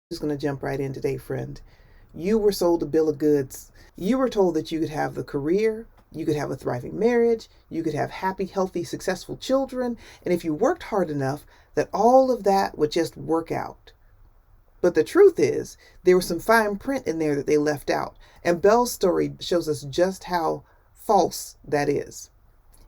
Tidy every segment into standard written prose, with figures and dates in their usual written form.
Just going to jump right in today, friend. You were sold a bill of goods. You were told that you could have the career, you could have a thriving marriage, you could have happy, healthy, successful children, and if you worked hard enough, that all of that would just work out. But the truth is, there was some fine print in there that they left out, and Belle's story shows us just how false that is.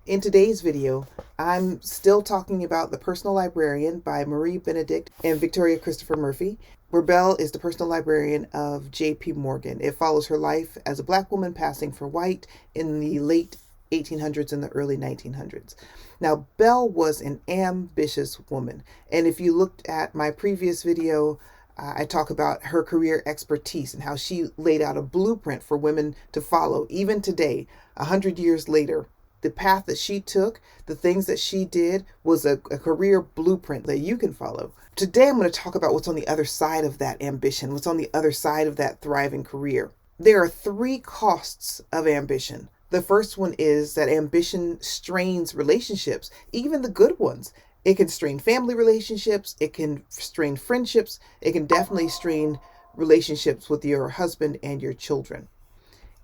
In today's video, I'm still talking about The Personal Librarian by Marie Benedict and Victoria Christopher Murphy, where Belle is the personal librarian of J.P. Morgan. It follows her life as a Black woman passing for white in the late 1800s and the early 1900s. Now, Belle was an ambitious woman, and if you looked at my previous video, I talk about her career expertise and how she laid out a blueprint for women to follow, even today, 100 years later. The path that she took, the things that she did, was a career blueprint that you can follow. Today, I'm going to talk about what's on the other side of that ambition, what's on the other side of that thriving career. There are 3 costs of ambition. The first one is that ambition strains relationships, even the good ones. It can strain family relationships, it can strain friendships, it can definitely strain relationships with your husband and your children.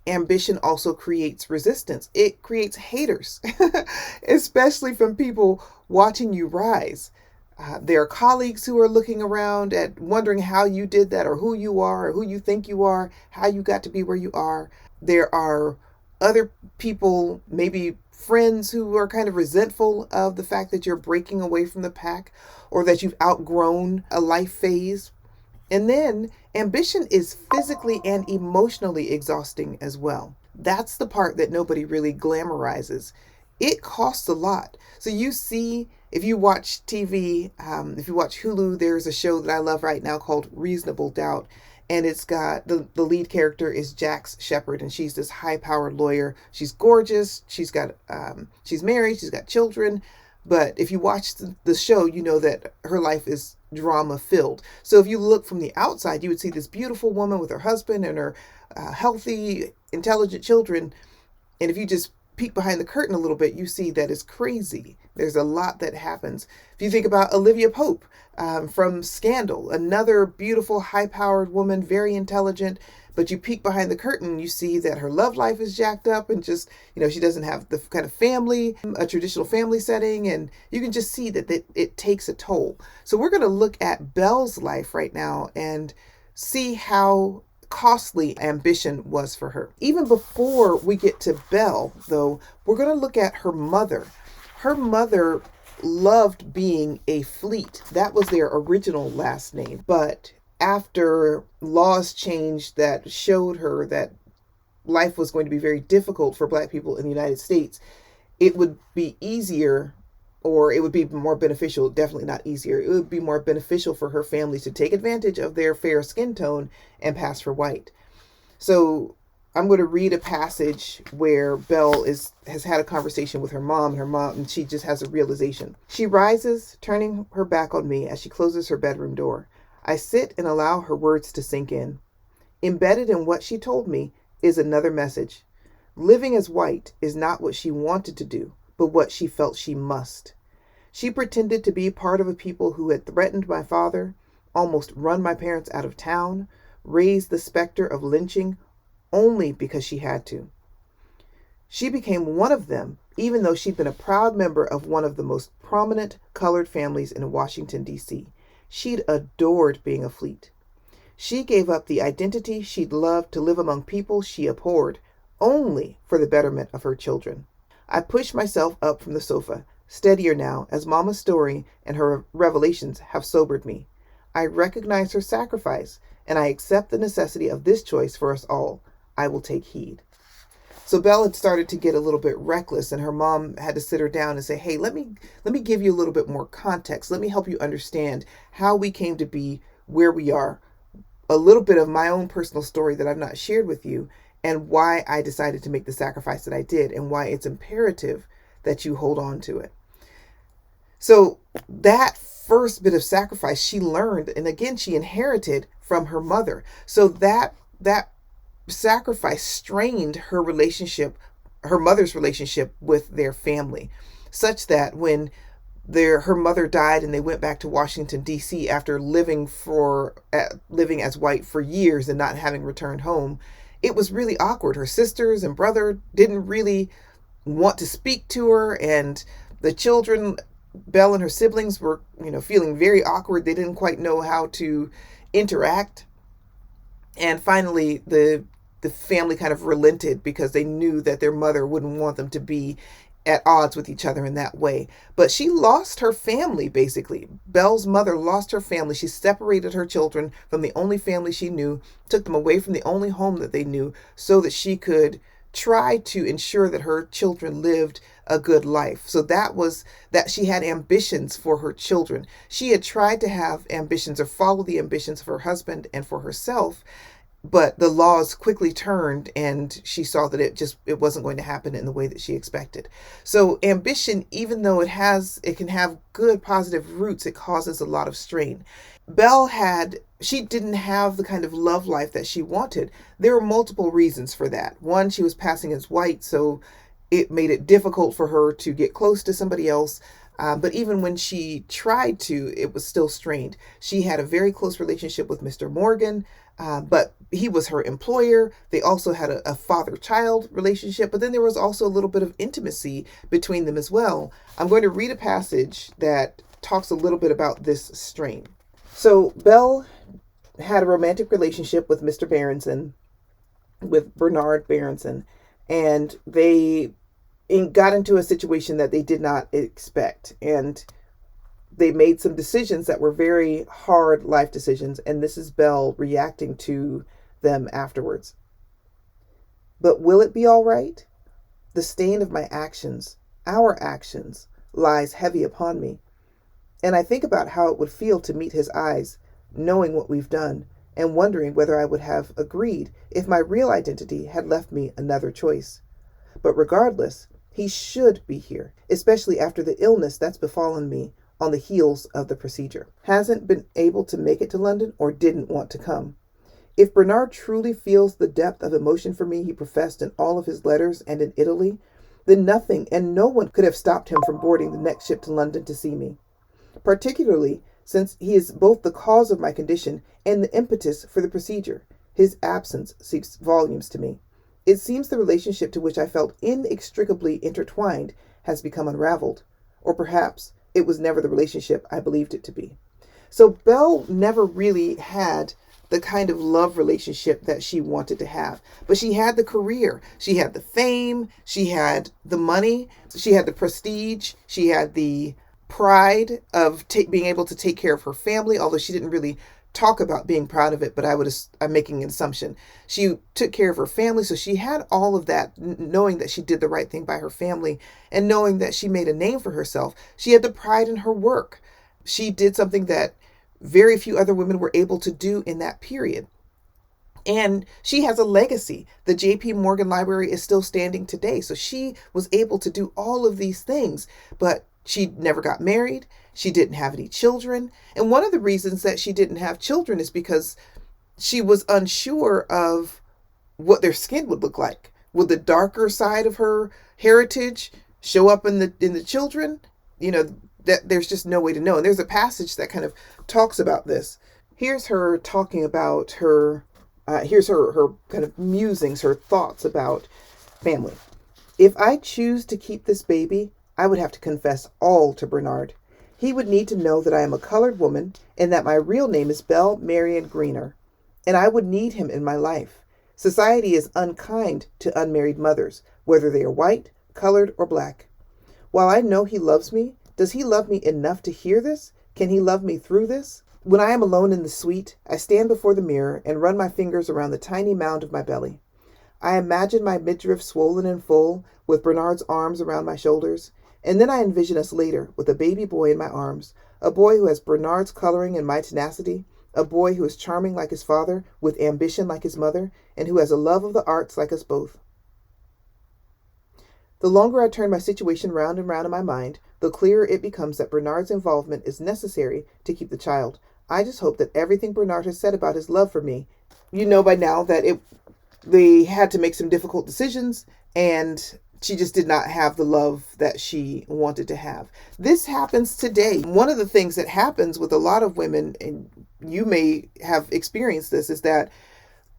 Ambition also creates resistance. It creates haters, especially from people watching you rise. There are colleagues who are looking around at wondering how you did that, or who you are, or who you think you are, how you got to be where you are. There are other people, maybe friends, who are kind of resentful of the fact that you're breaking away from the pack, or that you've outgrown a life phase. And then ambition is physically and emotionally exhausting as well. That's the part that nobody really glamorizes. It costs a lot. So you see, if you watch TV, if you watch Hulu, there's a show that I love right now called Reasonable Doubt. And it's got the lead character is Jax Shepard, and she's this high-powered lawyer. She's gorgeous. She's married. She's got children. But if you watch the show, you know that her life is drama-filled. So if you look from the outside, you would see this beautiful woman with her husband and her healthy, intelligent children. And if you just peek behind the curtain a little bit, you see that it's crazy. There's a lot that happens. If you think about Olivia Pope from Scandal, another beautiful, high-powered woman, very intelligent, but you peek behind the curtain, you see that her love life is jacked up, and just, she doesn't have the kind of family, a traditional family setting, and you can just see that it takes a toll. So we're going to look at Belle's life right now and see how costly ambition was for her. Even before we get to Belle, though, we're going to look at her mother. Her mother loved being a Fleet. That was their original last name. But after laws changed that showed her that life was going to be very difficult for Black people in the United States, it would be easier, or it would be more beneficial, definitely not easier, it would be more beneficial for her family to take advantage of their fair skin tone and pass for white. So I'm going to read a passage where Belle has had a conversation with her mom, and she just has a realization. She rises, turning her back on me as she closes her bedroom door. I sit and allow her words to sink in. Embedded in what she told me is another message. Living as white is not what she wanted to do, but what she felt she must. She pretended to be part of a people who had threatened my father, almost run my parents out of town, raised the specter of lynching only because she had to. She became one of them, even though she'd been a proud member of one of the most prominent colored families in Washington, D.C. She'd adored being a Fleet. She gave up the identity she'd loved to live among people she abhorred, only for the betterment of her children. I pushed myself up from the sofa, steadier now, as Mama's story and her revelations have sobered me. I recognize her sacrifice, and I accept the necessity of this choice for us all. I will take heed. So Belle had started to get a little bit reckless, and her mom had to sit her down and say, hey, let me give you a little bit more context. Let me help you understand how we came to be where we are. A little bit of my own personal story that I've not shared with you, and why I decided to make the sacrifice that I did, and why it's imperative that you hold on to it. So that first bit of sacrifice she learned, and again, she inherited from her mother. So that sacrifice strained her relationship, her mother's relationship with their family, such that when her mother died and they went back to Washington, D.C. after living as white for years and not having returned home. It was really awkward. Her sisters and brother didn't really want to speak to her, and the children, Belle and her siblings, were, feeling very awkward. They didn't quite know how to interact. And finally, the family kind of relented because they knew that their mother wouldn't want them to be at odds with each other in that way. But she lost her family, basically. Belle's mother lost her family. She separated her children from the only family she knew, took them away from the only home that they knew, so that she could try to ensure that her children lived a good life. So that she had ambitions for her children. She had tried to have ambitions or follow the ambitions of her husband and for herself, but the laws quickly turned and she saw that it wasn't going to happen in the way that she expected. So ambition, even though it can have good positive roots, it causes a lot of strain. Belle she didn't have the kind of love life that she wanted. There were multiple reasons for that. One, she was passing as white, so it made it difficult for her to get close to somebody else. But even when she tried to, it was still strained. She had a very close relationship with Mr. Morgan, but he was her employer. They also had a father-child relationship, but then there was also a little bit of intimacy between them as well. I'm going to read a passage that talks a little bit about this strain. So Belle had a romantic relationship with Mr. Berenson, with Bernard Berenson, and they got into a situation that they did not expect. And they made some decisions that were very hard life decisions. And this is Belle reacting to them afterwards. But will it be all right? The stain of my actions, our actions, lies heavy upon me. And I think about how it would feel to meet his eyes, knowing what we've done, and wondering whether I would have agreed if my real identity had left me another choice. But regardless, he should be here, especially after the illness that's befallen me on the heels of the procedure. Hasn't been able to make it to London or didn't want to come. If Bernard truly feels the depth of emotion for me he professed in all of his letters and in Italy, then nothing and no one could have stopped him from boarding the next ship to London to see me. Particularly since he is both the cause of my condition and the impetus for the procedure. His absence speaks volumes to me. It seems the relationship to which I felt inextricably intertwined has become unraveled. Or perhaps it was never the relationship I believed it to be. So Belle never really had the kind of love relationship that she wanted to have. But she had the career. She had the fame. She had the money. She had the prestige. She had the pride of being able to take care of her family, although she didn't really talk about being proud of it, but I'm making an assumption. She took care of her family, so she had all of that, knowing that she did the right thing by her family and knowing that she made a name for herself. She had the pride in her work. She did something that very few other women were able to do in that period. And she has a legacy. The J.P. Morgan Library is still standing today, so she was able to do all of these things, but she never got married. She didn't have any children. And one of the reasons that she didn't have children is because she was unsure of what their skin would look like. Would the darker side of her heritage show up in the children? That there's just no way to know. And there's a passage that kind of talks about this. Here's her talking about here's her kind of musings, her thoughts about family. If I choose to keep this baby, I would have to confess all to Bernard. He would need to know that I am a colored woman and that my real name is Belle Marion Greener. And I would need him in my life. Society is unkind to unmarried mothers, whether they are white, colored, or black. While I know he loves me, does he love me enough to hear this? Can he love me through this? When I am alone in the suite, I stand before the mirror and run my fingers around the tiny mound of my belly. I imagine my midriff swollen and full, with Bernard's arms around my shoulders. And then I envision us later with a baby boy in my arms, a boy who has Bernard's coloring and my tenacity, a boy who is charming like his father, with ambition like his mother, and who has a love of the arts like us both. The longer I turn my situation round and round in my mind, the clearer it becomes that Bernard's involvement is necessary to keep the child. I just hope that everything Bernard has said about his love for me, you know by now that they had to make some difficult decisions, and she just did not have the love that she wanted to have. This happens today. One of the things that happens with a lot of women, and you may have experienced this, is that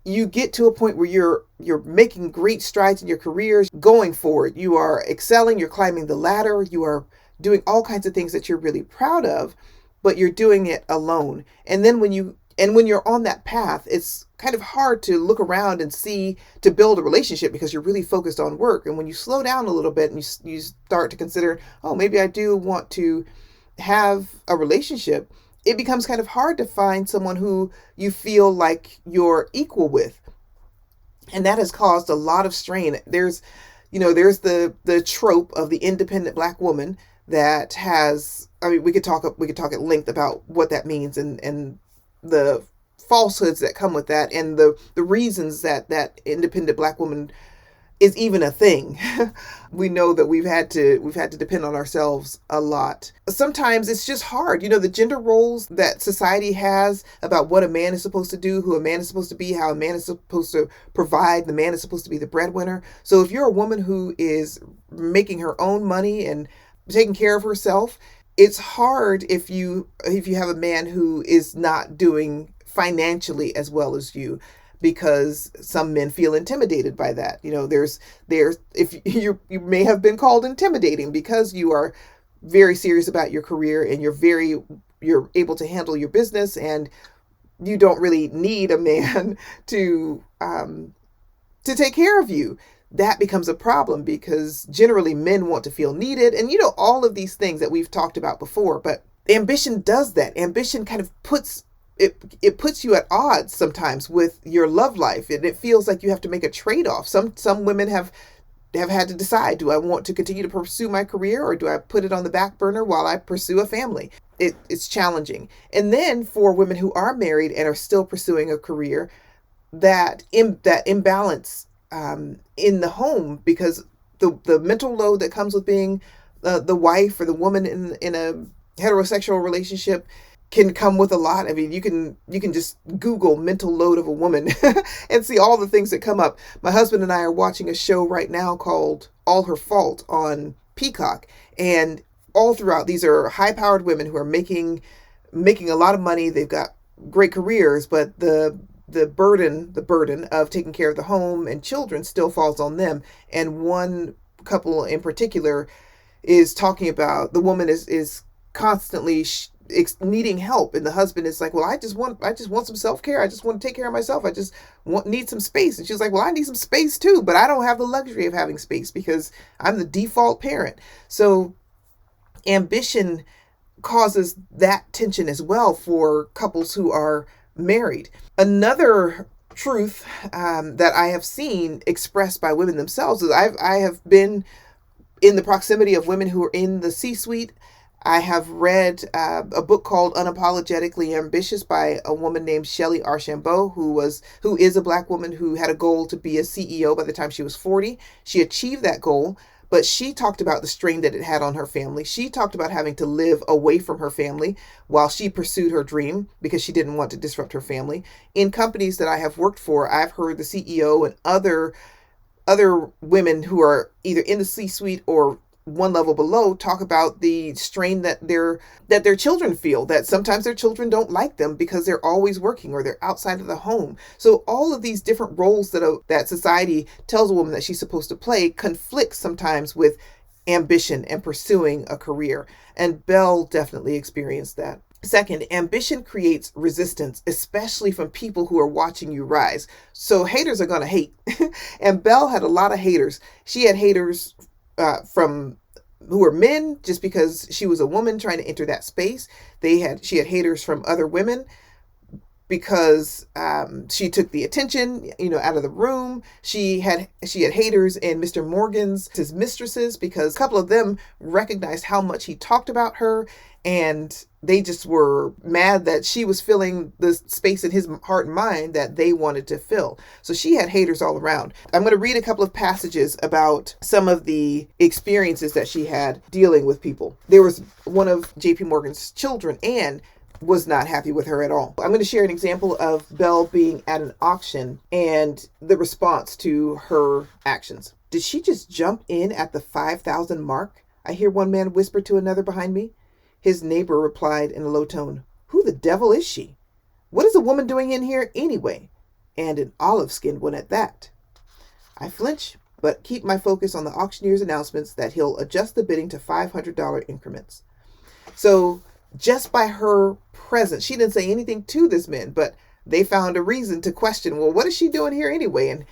you get to a point where you're making great strides in your careers, going forward. You are excelling, you're climbing the ladder, you are doing all kinds of things that you're really proud of, but you're doing it alone. And then when you're on that path, it's kind of hard to look around and see to build a relationship because you're really focused on work. And when you slow down a little bit and you start to consider, oh, maybe I do want to have a relationship, it becomes kind of hard to find someone who you feel like you're equal with. And that has caused a lot of strain. There's the trope of the independent Black woman that has, I mean, we could talk at length about what that means and the falsehoods that come with that and the reasons that independent Black woman is even a thing. We know that we've had to depend on ourselves a lot. Sometimes it's just hard. The gender roles that society has about what a man is supposed to do, who a man is supposed to be, how a man is supposed to provide. The man is supposed to be the breadwinner. So if you're a woman who is making her own money and taking care of herself, it's hard if you have a man who is not doing financially as well as you, because some men feel intimidated by that. There's if you may have been called intimidating because you are very serious about your career and you're able to handle your business, and you don't really need a man to take care of you. That becomes a problem because generally men want to feel needed, and all of these things that we've talked about before. But ambition does that. Ambition kind of puts you at odds sometimes with your love life, and it feels like you have to make a trade-off. Some women have had to decide, do I want to continue to pursue my career, or do I put it on the back burner while I pursue a family? It's challenging. And then for women who are married and are still pursuing a career, that imbalance in the home, because the mental load that comes with being the wife or the woman in a heterosexual relationship can come with a lot. I mean, you can just Google mental load of a woman and see all the things that come up. My husband and I are watching a show right now called All Her Fault on Peacock, and all throughout, these are high-powered women who are making a lot of money. They've got great careers, but the burden of taking care of the home and children still falls on them. And one couple in particular is talking about the woman is constantly needing help, and the husband is like, well, I just want some self-care. I just want to take care of myself. I just need some space. And she's like, well, I need some space too, but I don't have the luxury of having space because I'm the default parent. So ambition causes that tension as well for couples who are married. Another truth that I have seen expressed by women themselves is I have been in the proximity of women who are in the C-suite. I have read a book called Unapologetically Ambitious by a woman named Shelley Archambault, who is a Black woman who had a goal to be a CEO by the time she was 40. She achieved that goal, but she talked about the strain that it had on her family. She talked about having to live away from her family while she pursued her dream because she didn't want to disrupt her family. In companies that I have worked for, I've heard the CEO and other women who are either in the C-suite or one level below talk about the strain that their children feel, that sometimes their children don't like them because they're always working or they're outside of the home. So all of these different roles that society tells a woman that she's supposed to play conflicts sometimes with ambition and pursuing a career. And Belle definitely experienced that. Second, ambition creates resistance, especially from people who are watching you rise. So haters are going to hate. And Belle had a lot of haters. She had haters from who were men just because she was a woman trying to enter that space. She had haters from other women because she took the attention, out of the room. She had haters in Mr. Morgan's, his mistresses, because a couple of them recognized how much he talked about her, and they just were mad that she was filling the space in his heart and mind that they wanted to fill. So she had haters all around. I'm going to read a couple of passages about some of the experiences that she had dealing with people. There was one of JP Morgan's children, Anne, was not happy with her at all. I'm going to share an example of Belle being at an auction and the response to her actions. Did she just jump in at the 5,000 mark? I hear one man whisper to another behind me. His neighbor replied in a low tone, "Who the devil is she? What is a woman doing in here anyway?" And an olive-skinned one at that. I flinch, but keep my focus on the auctioneer's announcements that he'll adjust the bidding to $500 increments. So just by her presence, she didn't say anything to this man, but they found a reason to question, well, what is she doing here anyway? And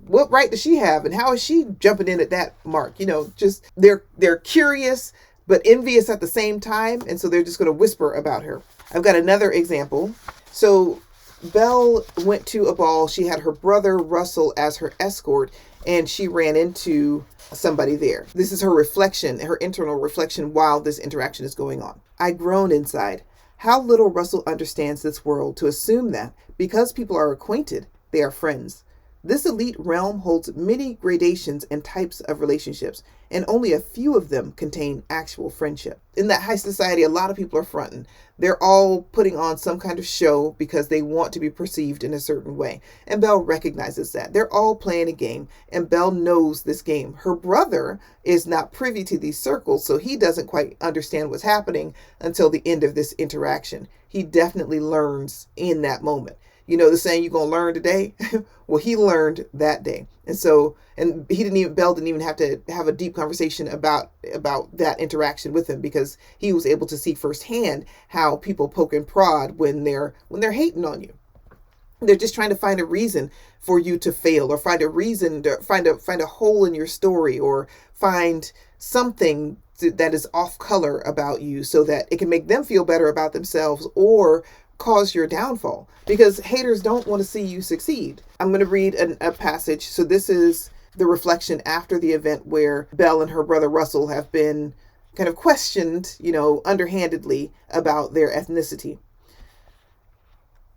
what right does she have? And how is she jumping in at that mark? Just they're curious, but envious at the same time. And so they're just going to whisper about her. I've got another example. So Belle went to a ball. She had her brother Russell as her escort, and she ran into somebody there. This is her reflection, her internal reflection while this interaction is going on. I groan inside. How little Russell understands this world to assume that because people are acquainted, they are friends. This elite realm holds many gradations and types of relationships, and only a few of them contain actual friendship. In that high society, a lot of people are fronting. They're all putting on some kind of show because they want to be perceived in a certain way. And Belle recognizes that. They're all playing a game, and Belle knows this game. Her brother is not privy to these circles, so he doesn't quite understand what's happening until the end of this interaction. He definitely learns in that moment. You know the saying, you're going to learn today? Well, he learned that day. And Belle didn't even have to have a deep conversation about that interaction with him, because he was able to see firsthand how people poke and prod when they're hating on you. They're just trying to find a reason for you to fail, or find a reason to find a hole in your story, or find something that is off color about you so that it can make them feel better about themselves or cause your downfall, because haters don't want to see you succeed. I'm going to read a passage. So this is the reflection after the event where Belle and her brother Russell have been kind of questioned, underhandedly about their ethnicity.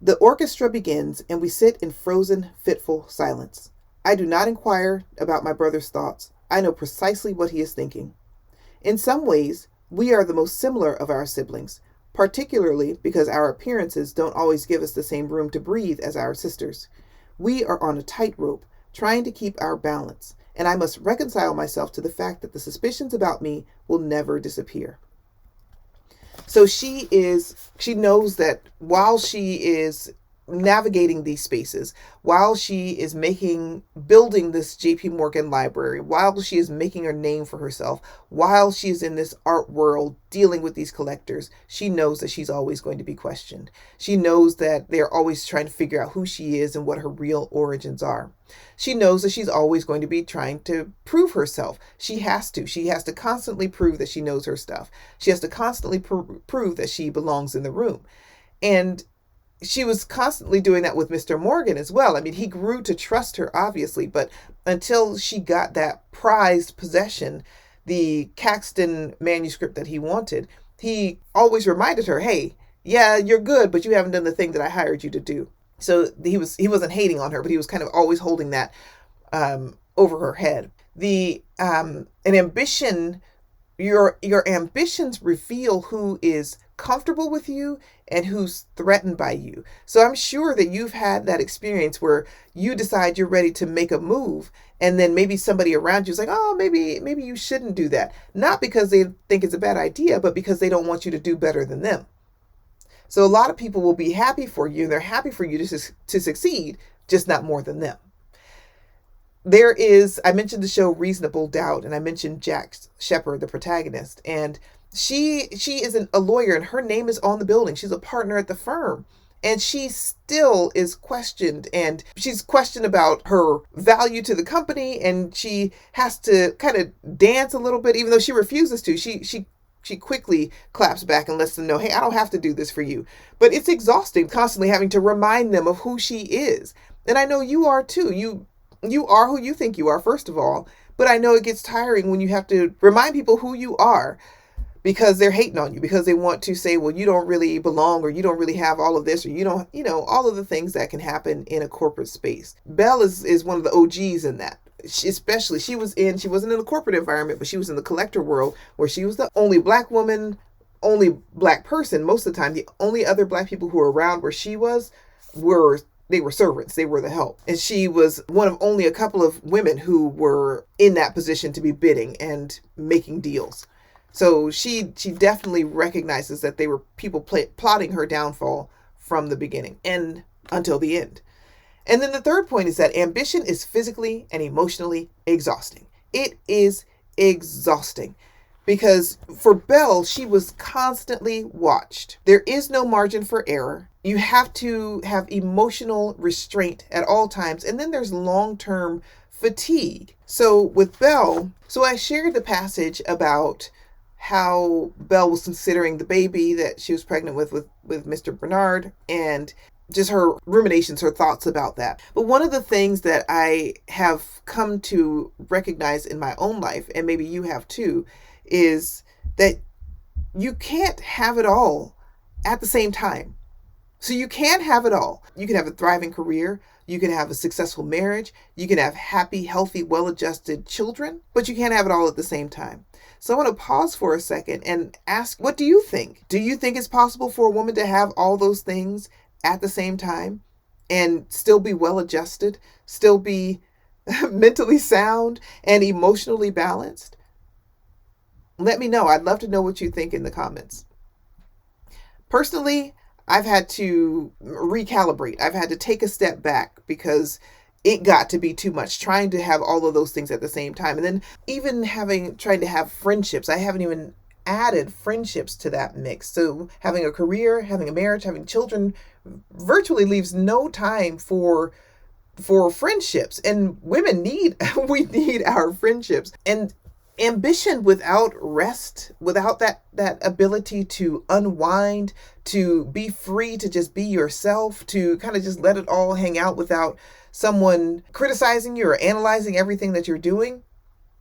The orchestra begins, and we sit in frozen, fitful silence. I do not inquire about my brother's thoughts. I know precisely what he is thinking. In some ways, we are the most similar of our siblings, particularly because our appearances don't always give us the same room to breathe as our sisters. We are on a tightrope, trying to keep our balance, and I must reconcile myself to the fact that the suspicions about me will never disappear. So she knows that while she is navigating these spaces, while she is building this JP Morgan library, while she is making a name for herself, while she is in this art world dealing with these collectors, she knows that she's always going to be questioned. She knows that they're always trying to figure out who she is and what her real origins are. She knows that she's always going to be trying to prove herself. She has to constantly prove that she knows her stuff. She has to constantly prove that she belongs in the room. And she was constantly doing that with Mr. Morgan as well. I mean, he grew to trust her, obviously, but until she got that prized possession, the Caxton manuscript that he wanted, he always reminded her, hey, yeah, you're good, but you haven't done the thing that I hired you to do. So he wasn't hating on her, but he was kind of always holding that over her head. An ambition, your ambitions reveal who is comfortable with you and who's threatened by you. So I'm sure that you've had that experience where you decide you're ready to make a move, and then maybe somebody around you is like, oh, maybe you shouldn't do that. Not because they think it's a bad idea, but because they don't want you to do better than them. So a lot of people will be happy for you, and they're happy for you to succeed, just not more than them. I mentioned the show Reasonable Doubt, and I mentioned Jack Shepherd, the protagonist, and she is a lawyer, and her name is on the building. She's a partner at the firm, and she still is questioned, and she's questioned about her value to the company, and she has to kind of dance a little bit, even though she refuses to. She quickly claps back and lets them know, hey, I don't have to do this for you. But it's exhausting constantly having to remind them of who she is. And I know you are too. You are who you think you are, first of all, but I know it gets tiring when you have to remind people who you are, because they're hating on you, because they want to say, well, you don't really belong, or you don't really have all of this, or you don't, all of the things that can happen in a corporate space. Belle is one of the OGs in that. She wasn't in a corporate environment, but she was in the collector world, where she was the only Black woman only black person most of the time. The only other black people who were around where she was they were servants. They were the help. And she was one of only a couple of women who were in that position to be bidding and making deals. So she definitely recognizes that they were people plotting her downfall from the beginning and until the end. And then the third point is that ambition is physically and emotionally exhausting. It is exhausting because for Belle, she was constantly watched. There is no margin for error. You have to have emotional restraint at all times. And then there's long-term fatigue. So with Belle, I shared the passage about how Belle was considering the baby that she was pregnant with Mr. Bernard, and just her ruminations, her thoughts about that. But one of the things that I have come to recognize in my own life, and maybe you have too, is that you can't have it all at the same time. So you can't have it all. You can have a thriving career. You can have a successful marriage. You can have happy, healthy, well-adjusted children, but you can't have it all at the same time. So I want to pause for a second and ask, what do you think? Do you think it's possible for a woman to have all those things at the same time and still be well-adjusted, still be mentally sound and emotionally balanced? Let me know. I'd love to know what you think in the comments. Personally, I've had to recalibrate. I've had to take a step back because it got to be too much trying to have all of those things at the same time. And then even trying to have friendships. I haven't even added friendships to that mix. So having a career, having a marriage, having children virtually leaves no time for friendships. And women we need our friendships. And ambition without rest, without that ability to unwind, to be free, to just be yourself, to kind of just let it all hang out without someone criticizing you or analyzing everything that you're doing,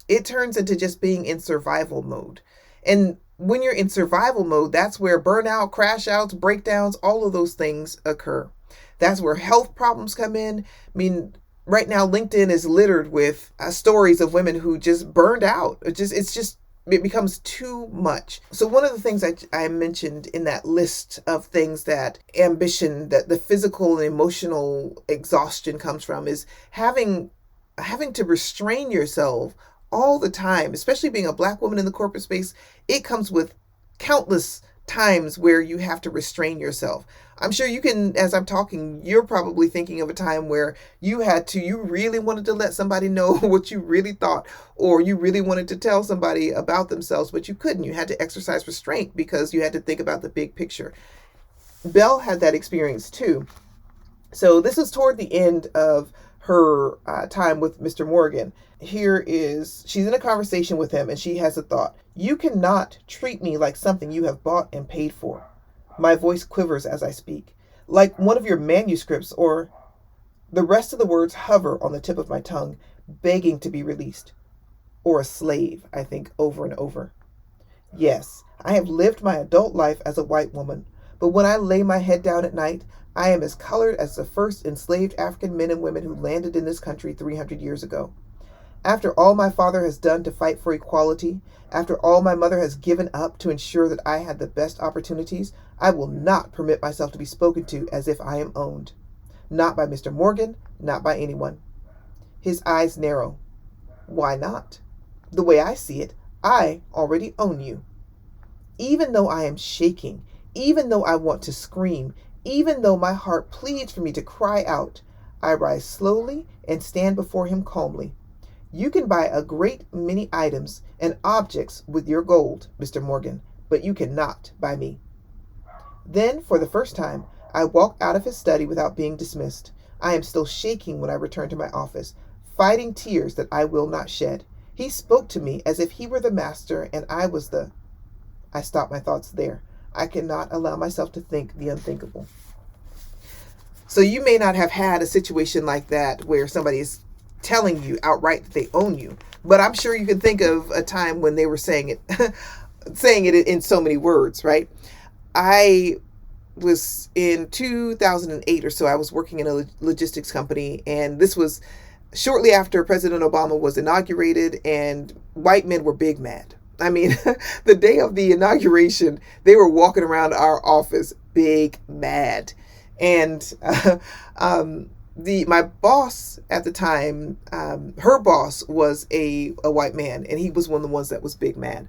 it turns into just being in survival mode. And when you're in survival mode, that's where burnout, crash outs, breakdowns, all of those things occur. That's where health problems come in. I mean, right now, LinkedIn is littered with stories of women who just burned out. It becomes too much. So one of the things I mentioned in that list of things that ambition, that the physical and emotional exhaustion comes from, is having to restrain yourself all the time, especially being a Black woman in the corporate space. It comes with countless times where you have to restrain yourself. I'm sure you can, as I'm talking, you're probably thinking of a time where you really wanted to let somebody know what you really thought, or you really wanted to tell somebody about themselves, but you couldn't. You had to exercise restraint because you had to think about the big picture. Belle had that experience too. So this is toward the end of her time with Mr. Morgan. She's in a conversation with him and she has a thought. "You cannot treat me like something you have bought and paid for." My voice quivers as I speak, like one of your manuscripts, or the rest of the words hover on the tip of my tongue, begging to be released. Or a slave, I think over and over. Yes, I have lived my adult life as a white woman, but when I lay my head down at night, I am as colored as the first enslaved African men and women who landed in this country 300 years ago. After all my father has done to fight for equality, after all my mother has given up to ensure that I had the best opportunities, I will not permit myself to be spoken to as if I am owned. Not by Mr. Morgan, not by anyone. His eyes narrow. Why not? The way I see it, I already own you. Even though I am shaking, even though I want to scream, even though my heart pleads for me to cry out, I rise slowly and stand before him calmly. You can buy a great many items and objects with your gold, Mr. Morgan, but you cannot buy me. Then, for the first time, I walk out of his study without being dismissed. I am still shaking when I return to my office, fighting tears that I will not shed. He spoke to me as if he were the master and I was the... I stop my thoughts there. I cannot allow myself to think the unthinkable. So you may not have had a situation like that where somebody is telling you outright that they own you, but I'm sure you can think of a time when they were saying it in so many words, right? I was in 2008 or so, I was working in a logistics company, and this was shortly after President Obama was inaugurated, and white men were big mad. I mean, the day of the inauguration, they were walking around our office big mad. And my boss at the time, her boss was a white man, and he was one of the ones that was big mad.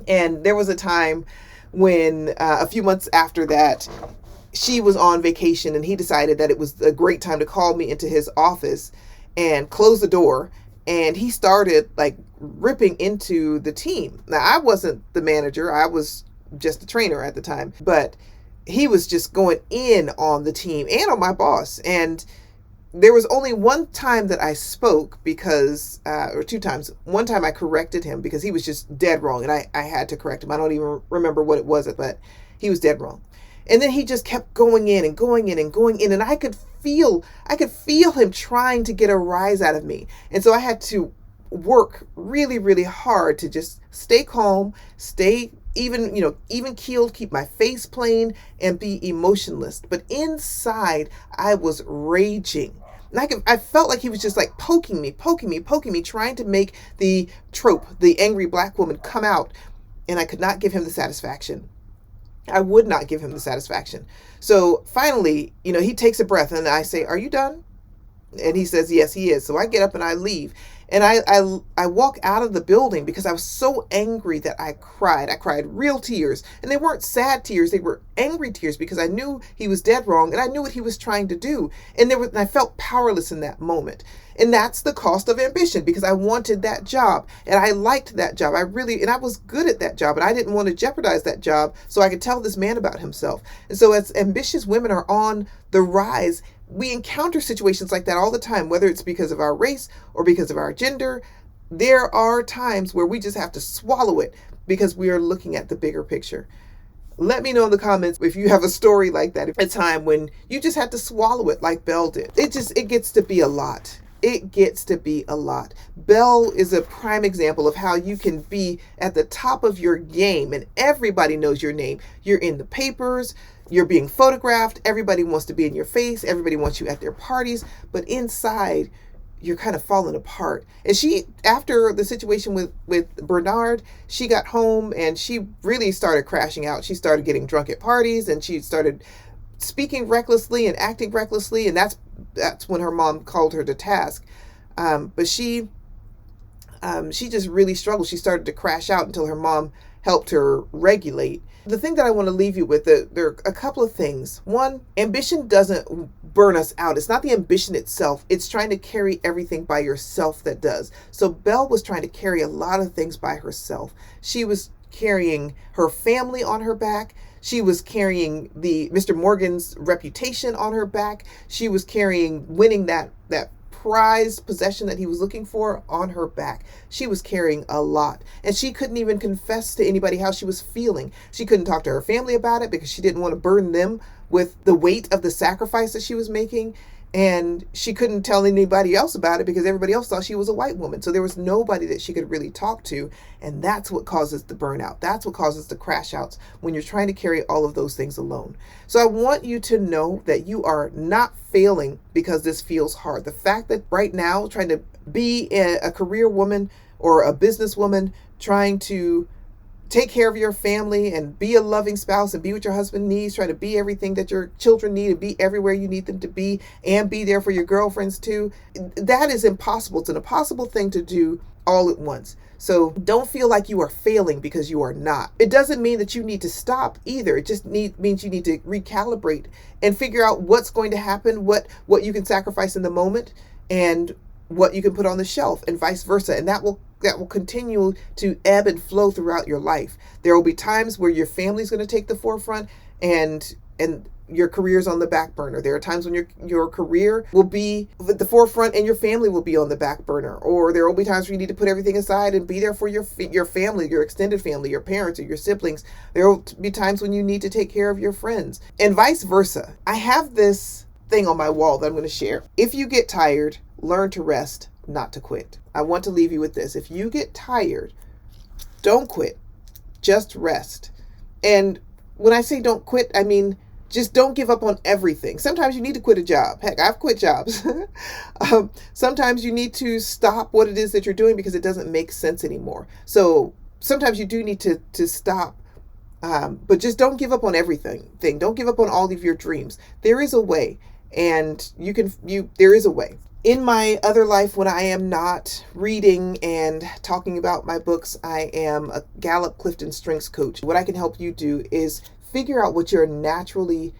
And there was a time when a few months after that, she was on vacation, and he decided that it was a great time to call me into his office and close the door. And he started like ripping into the team. Now, I wasn't the manager. I was just a trainer at the time, but he was just going in on the team and on my boss. And there was only one time that I spoke because, or two times. One time I corrected him because he was just dead wrong, and I had to correct him. I don't even remember what it was, but he was dead wrong. And then he just kept going in and going in and going in, and I could feel him trying to get a rise out of me. And so I had to work really, really hard to just stay calm, stay even keeled, keep my face plain, and be emotionless. But inside, I was raging. And I felt like he was just like poking me, trying to make the trope, the angry black woman, come out. And I could not give him the satisfaction. I would not give him the satisfaction. So finally, he takes a breath, and I say, "Are you done?" And he says, "Yes, he is." So I get up and I leave. And I walk out of the building because I was so angry that I cried. I cried real tears. And they weren't sad tears. They were angry tears because I knew he was dead wrong, and I knew what he was trying to do. And I felt powerless in that moment. And that's the cost of ambition, because I wanted that job and I liked that job. And I was good at that job, and I didn't want to jeopardize that job so I could tell this man about himself. And so as ambitious women are on the rise, we encounter situations like that all the time, whether it's because of our race or because of our gender. There are times where we just have to swallow it because we are looking at the bigger picture. Let me know in the comments if you have a story like that, a time when you just had to swallow it like Belle did. It gets to be a lot. It gets to be a lot. Belle is a prime example of how you can be at the top of your game and everybody knows your name. You're in the papers, you're being photographed, everybody wants to be in your face, everybody wants you at their parties, but inside you're kind of falling apart. And she, after the situation with Bernard, she got home and she really started crashing out. She started getting drunk at parties, and she started speaking recklessly and acting recklessly, and that's when her mom called her to task. But she just really struggled. She started to crash out until her mom helped her regulate. The thing that I want to leave you with, there are a couple of things. One, ambition doesn't burn us out. It's not the ambition itself. It's trying to carry everything by yourself that does. So Belle was trying to carry a lot of things by herself. She was carrying her family on her back. She was carrying Mr. Morgan's reputation on her back. She was carrying winning that prized possession that he was looking for on her back. She was carrying a lot, and she couldn't even confess to anybody how she was feeling. She couldn't talk to her family about it because she didn't want to burden them with the weight of the sacrifice that she was making. And she couldn't tell anybody else about it because everybody else thought she was a white woman. So there was nobody that she could really talk to. And that's what causes the burnout. That's what causes the crash outs when you're trying to carry all of those things alone. So I want you to know that you are not failing because this feels hard. The fact that right now, trying to be a career woman or a businesswoman, trying to take care of your family and be a loving spouse and be what your husband needs, try to be everything that your children need and be everywhere you need them to be and be there for your girlfriends too. That is impossible. It's an impossible thing to do all at once. So don't feel like you are failing because you are not. It doesn't mean that you need to stop either. It just means you need to recalibrate and figure out what's going to happen, what you can sacrifice in the moment and what you can put on the shelf, and vice versa. And that will continue to ebb and flow throughout your life. There will be times where your family's going to take the forefront and your career's on the back burner. There are times when your career will be at the forefront and your family will be on the back burner. Or there will be times where you need to put everything aside and be there for your family, your extended family, your parents or your siblings. There will be times when you need to take care of your friends, and vice versa. I have this thing on my wall that I'm going to share. If you get tired, learn to rest, not to quit. I want to leave you with this. If you get tired, don't quit. Just rest. And when I say don't quit, I mean just don't give up on everything. Sometimes you need to quit a job. Heck, I've quit jobs. Sometimes you need to stop what it is that you're doing because it doesn't make sense anymore. So sometimes you do need to stop. But just don't give up on everything. Don't give up on all of your dreams. There is a way, and there is a way. In my other life, when I am not reading and talking about my books, I am a Gallup Clifton Strengths coach. What I can help you do is figure out what you're naturally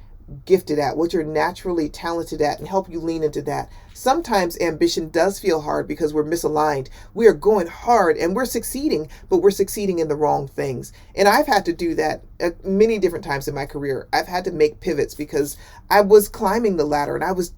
gifted at, what you're naturally talented at, and help you lean into that. Sometimes ambition does feel hard because we're misaligned. We are going hard and we're succeeding, but we're succeeding in the wrong things. And I've had to do that many different times in my career. I've had to make pivots because I was climbing the ladder and I was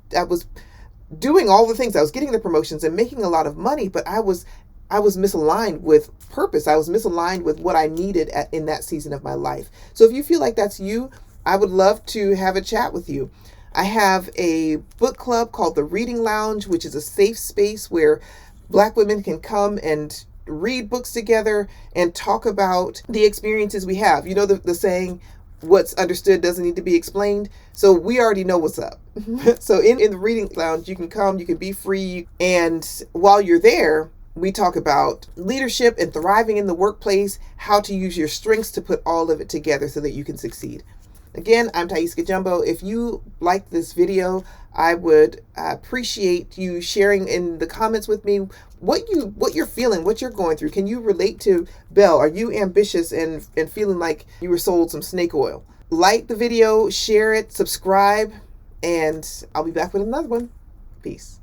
doing all the things. I was getting the promotions and making a lot of money, but I was misaligned with purpose. I was misaligned with what I needed in that season of my life. So if you feel like that's you, I would love to have a chat with you. I have a book club called the Reading Lounge, which is a safe space where Black women can come and read books together and talk about the experiences we have. You know the saying, what's understood doesn't need to be explained. So we already know what's up. So in the Reading Lounge, you can come, you can be free. And while you're there, we talk about leadership and thriving in the workplace, how to use your strengths to put all of it together so that you can succeed. Again, I'm Tieska Jumbo. If you liked this video, I would appreciate you sharing in the comments with me what you're feeling, what you're going through. Can you relate to Belle? Are you ambitious and feeling like you were sold some snake oil? Like the video, share it, subscribe, and I'll be back with another one. Peace.